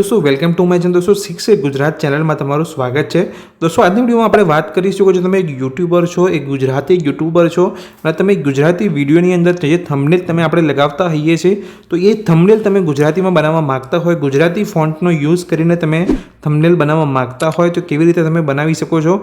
दोस्तों welcome to my channel. दोस्तों सीख से गुजरात चैनल में तमाરું स्वागत है। दोस्तों आज विडियो में આપણે વાત કરીશું કે જો તમે એક યુટ્યુબર છો, એક ગુજરાતી યુટ્યુબર છો અને તમે ગુજરાતી વિડીયોની અંદર જે થંબનેલ તમે આપણે લગાવતા હોઈએ છીએ તો એ થંબનેલ તમે ગુજરાતીમાં બનાવવા માંગતા હોય, ગુજરાતી ફોન્ટનો યુઝ કરીને તમે થંબનેલ બનાવવા માંગતા હોય તો કેવી રીતે તમે બનાવી શકો છો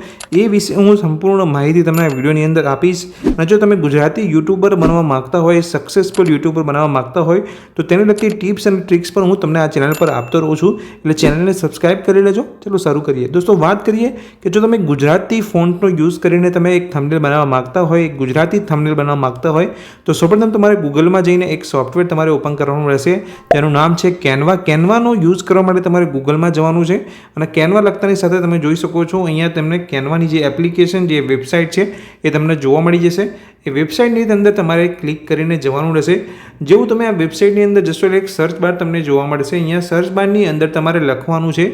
એ વિશે હું સંપૂર્ણ માહિતી તમને આ વિડીયોની અંદર આપીશ। અને જો તમે ગુજરાતી યુટ્યુબર બનવા માંગતા હોય, સક્સેસફુલ યુટ્યુબર બનાવવા માંગતા હોય તો તેને લગતી ટિપ્સ અને ટ્રિક્સ પણ હું તમને આ ચેનલ પર આપતો રહું છું, એટલે ચેનલને સબસ્ક્રાઇબ કરી લેજો। ચલો શરૂ કરીએ। दोस्तों बात करिए कि जो તમે ગુજરાતી ફોન્ટનો યુઝ કરીને તમે એક થંબનેલ બનાવવા માંગતા હોય, એક ગુજરાતી થંબનેલ બનાવવા માંગતા હોય તો સૌપ્રથમ તમારે ગૂગલમાં જઈને એક સોફ્ટવેર તમારે ઓપન કરવાનું રહેશે, જેનું નામ છે કેનવા। કેનવાનો યુઝ કરવા માટે તમારે ગૂગલમાં જવાનું છે અને કેનવા લખતાની સાથે તમે જોઈ શકો છો અહીંયા તમને કેનવાની જે એપ્લિકેશન, જે વેબસાઇટ છે એ તમને જોવા મળી જશે। એ વેબસાઇટની અંદર તમારે ક્લિક કરીને જવાનું રહેશે। જેવું તમે આ વેબસાઇટની અંદર જશો એટલે એક સર્ચ બાર તમને જોવા મળશે। અહીંયા સર્ચ બારની અંદર તમારે લખવાનું છે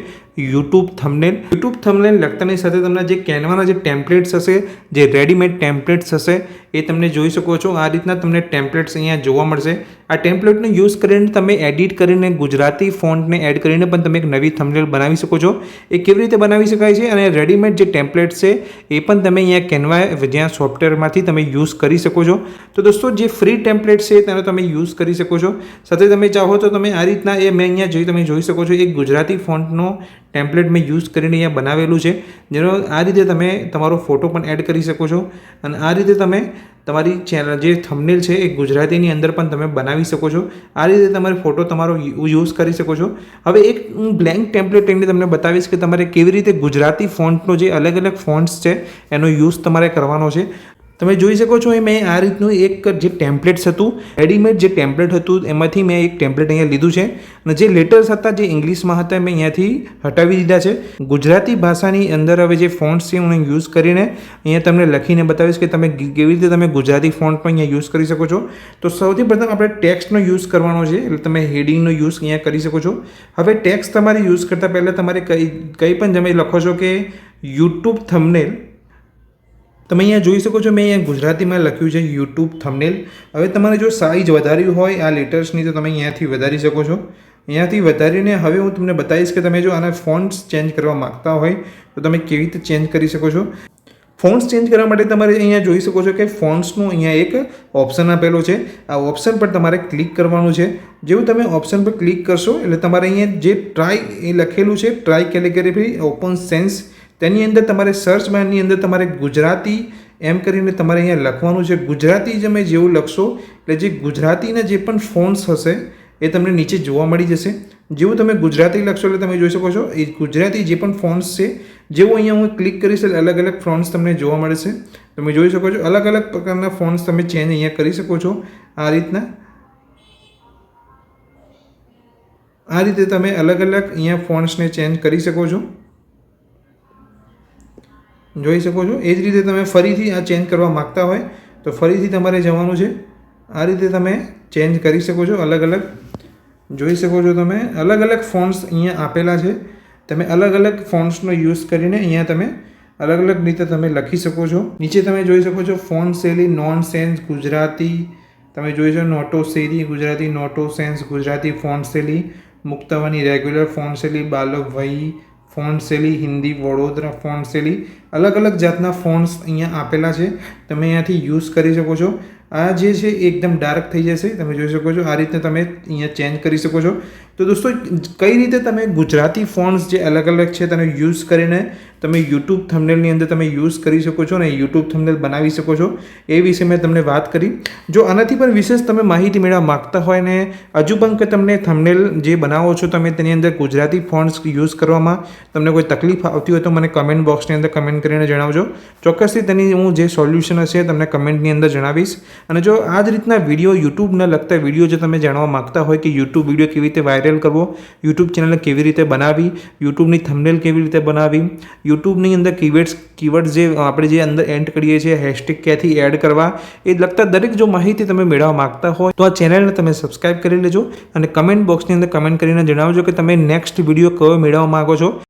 યુટ્યુબ થંબનેલ। યુટ્યુબ થંબનેલ લખતાની સાથે તમને જે કેનવાના જે ટેમ્પલેટ્સ હશે, જે રેડીમેડ ટેમ્પલેટ્સ હશે એ તમને જોઈ શકો છો। આ રીતના તમને ટેમ્પલેટ્સ અહીંયા જોવા મળશે। આ ટેમ્પલેટનો યુઝ કરીને તમે એડિટ કરીને ગુજરાતી ફોન્ટને એડ કરીને પણ તમે એક નવી થંબનેલ બનાવી શકો છો। એ કેવી રીતે બનાવી શકાય છે અને રેડીમેડ જે ટેમ્પલેટ્સ છે એ પણ તમે અહીંયા કેનવા જ્યાં સોફ્ટવેરમાંથી તમે યુઝ કરી શકો છો। તો દોસ્તો જે ફ્રી ટેમ્પલેટ છે તેનો તમે યુઝ કરી શકો છો। સાથે તમે ચાહો તો તમે આ રીતના એ મેં અહીંયા તમે જોઈ શકો છો એક ગુજરાતી ફોન્ટનો ટેમ્પલેટ મેં યુઝ કરીને અહીંયા બનાવેલું છે, જેનો આ રીતે તમે તમારો ફોટો પણ એડ કરી શકો છો અને આ રીતે તમે તમારી ચેનલ જે થંબનેલ છે એ ગુજરાતીની અંદર પણ તમે બનાવી શકો છો। આ રીતે તમારે ફોટો તમારો યુઝ કરી શકો છો। હવે એક હું બ્લેન્ક ટેમ્પલેટ લઈને તમને બતાવીશ કે તમારે કેવી રીતે ગુજરાતી ફોન્ટનો જે અલગ અલગ ફોન્ટ્સ છે એનો યુઝ તમારે કરવાનો છે। તમે જોઈ શકો છો એ મેં આ રીતનું એક જે ટેમ્પલેટ્સ હતું, રેડીમેડ જે ટેમ્પલેટ હતું એમાંથી મેં એક ટેમ્પલેટ અહીંયા લીધું છે અને જે લેટર્સ હતા જે ઇંગ્લિશમાં હતા મેં અહીંયાથી હટાવી દીધા છે। ગુજરાતી ભાષાની અંદર હવે જે ફોન્ટ્સ છે હું યુઝ કરીને અહીંયા તમને લખીને બતાવીશ કે તમે કેવી રીતે તમે ગુજરાતી ફોન્ટ પણ અહીંયા યુઝ કરી શકો છો। તો સૌથી પ્રથમ આપણે ટેક્સ્ટનો યુઝ કરવાનો છે, એટલે તમે હેડિંગનો યુઝ અહીંયા કરી શકો છો। હવે ટેક્સ્ટ તમારે યુઝ કરતાં પહેલાં તમારે કંઈ પણ તમે લખો છો કે યુટ્યુબ થંબનેલ, તમે અહીંયા જોઈ શકો છો મેં અહીંયા ગુજરાતીમાં લખ્યું છે યુટ્યુબ થંબનેલ। હવે તમારે જો સાઇઝ વધારવી હોય આ લેટર્સની તો તમે અહીંયાથી વધારી શકો છો। અહીંયાથી વધારીને હવે હું તમને બતાવીશ કે તમે જો આના ફોન્ટ્સ ચેન્જ કરવા માગતા હોય તો તમે કેવી રીતે ચેન્જ કરી શકો છો। ફોન્ટ્સ ચેન્જ કરવા માટે તમારે અહીંયા જોઈ શકો છો કે ફોન્ટ્સનું અહીંયા એક ઓપ્શન આપેલો છે। આ ઓપ્શન પર તમારે ક્લિક કરવાનું છે। જેવું તમે ઓપ્શન પર ક્લિક કરશો એટલે તમારે અહીંયા જે ટ્રાય એ લખેલું છે, ટ્રાય કેલિગ્રાફી ઓપન સેન્સ, તેની અંદર તમારે સર્ચ બારની અંદર તમારે ગુજરાતી એમ કરીને તમારે અહીંયા લખવાનું છે। ગુજરાતી તમે જેવું લખશો એટલે જે ગુજરાતીના જે પણ ફોન્ટ્સ હશે એ તમને નીચે જોવા મળી જશે। જેવું તમે ગુજરાતી લખશો એટલે તમે જોઈ શકો છો એ ગુજરાતી જે પણ ફોન્ટ્સ છે, જેવું અહીંયા હું ક્લિક કરીશ એટલે અલગ અલગ ફોન્ટ્સ તમને જોવા મળશે। તમે જોઈ શકો છો અલગ અલગ પ્રકારના ફોન્ટ્સ તમે ચેન્જ અહીંયા કરી શકો છો। આ રીતના આ રીતે તમે અલગ અલગ અહીંયા ફોન્ટ્સને ચેન્જ કરી શકો છો, જોઈ શકો છો। એ જ રીતે તમે ફરીથી આ ચેન્જ કરવા માગતા હોય તો ફરીથી તમારે જવાનું છે। આ રીતે તમે ચેન્જ કરી શકો છો અલગ અલગ, જોઈ શકો છો તમે અલગ અલગ ફોન્ટ્સ અહીંયા આપેલા છે। તમે અલગ અલગ ફોન્ટ્સનો યુઝ કરીને અહીંયા તમે અલગ અલગ રીતે તમે લખી શકો છો। નીચે તમે જોઈ શકો છો ફોન્ટ શૈલી નોન સેન્સ ગુજરાતી, તમે જોઈ શકો નોટો શૈલી ગુજરાતી, નોટો સેન્સ ગુજરાતી, ફોન્ટ શૈલી મુક્તાવાની રેગ્યુલર, ફોન્ટ શૈલી બાલક વહી, ફોન્ટ શૈલી હિન્દી વડોદરા, ફોન્ટ શૈલી અલગ અલગ જાતના ફોન્ટ્સ અહીંયા આપેલા છે, તમે અહીંયાથી યુઝ કરી શકો છો। આ જે છે એકદમ ડાર્ક થઈ જશે, તમે જોઈ શકો છો। આ રીતે તમે અહીંયા ચેન્જ કરી શકો છો। તો દોસ્તો કઈ રીતે તમે ગુજરાતી ફોન્ટ્સ જે અલગ અલગ છે તેને યુઝ કરીને તમે યુટ્યુબ થંબનેલની અંદર તમે યુઝ કરી શકો છો અને યુટ્યુબ થંબનેલ બનાવી શકો છો એ વિશે મેં તમને વાત કરી। જો આનાથી પણ વિશેષ તમે માહિતી મેળવવા માગતા હોય ને હજુ પણ કે તમને થંબનેલ જે બનાવો છો તમે તેની અંદર ગુજરાતી ફોન્ટ્સ યુઝ કરવામાં તમને કોઈ તકલીફ આવતી હોય તો મને કમેન્ટ બોક્સની અંદર કમેન્ટ કરીને જણાવજો। ચોક્કસથી તેની હું જે સોલ્યુશન હશે તમને કમેન્ટની અંદર જણાવીશ। અને જો આ જ રીતના વિડીયો યુટ્યુબના લગતા વિડીયો જો તમે જાણવા માગતા હોય કે યુટ્યુબ વિડીયો કેવી રીતે વાયરલ કરવો, યુટ્યુબ ચેનલ કેવી રીતે બનાવી, યુટ્યુબની થંબનેલ કેવી રીતે બનાવી, યુટ્યુબની અંદર કીવર્ડ્સ જે આપણે જે અંદર એન્ટ કરીએ છીએ હેશટેગ ક્યાંથી એડ કરવા, એ લગતા દરેક જો માહિતી તમે મેળવવા માગતા હોય તો આ ચેનલને તમે સબસ્ક્રાઈબ કરી લેજો અને કમેન્ટ બોક્સની અંદર કમેન્ટ કરીને જણાવજો કે તમે નેક્સ્ટ વિડીયો કયો મેળવવા માગો છો।